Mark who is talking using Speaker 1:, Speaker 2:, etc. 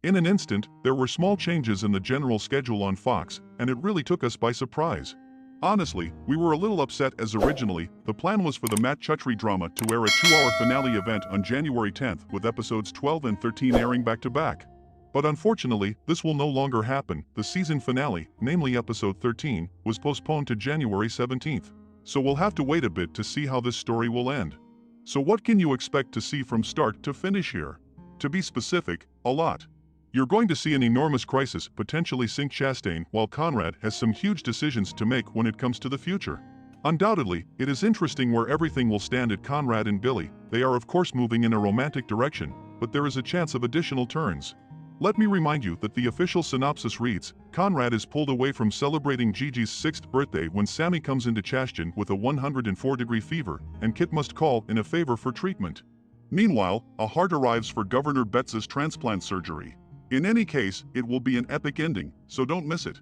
Speaker 1: In an instant, there were small changes in the general schedule on Fox, and it really took us by surprise. Honestly, we were a little upset as originally, the plan was for the Matt Chutry drama to air a 2-hour finale event on January 10th with episodes 12 and 13 airing back-to-back. But unfortunately, this will no longer happen. The season finale, namely episode 13, was postponed to January 17th. So we'll have to wait a bit to see how this story will end. So what can you expect to see from start to finish here? To be specific, a lot. You're going to see an enormous crisis potentially sink Chastain, while Conrad has some huge decisions to make when it comes to the future. Undoubtedly, it is interesting where everything will stand at Conrad and Billy. They are of course moving in a romantic direction, but there is a chance of additional turns. Let me remind you that the official synopsis reads, Conrad is pulled away from celebrating Gigi's 6th birthday when Sammy comes into Chastain with a 104-degree fever, and Kit must call in a favor for treatment. Meanwhile, a heart arrives for Governor Betts's transplant surgery. In any case, it will be an epic ending, so don't miss it.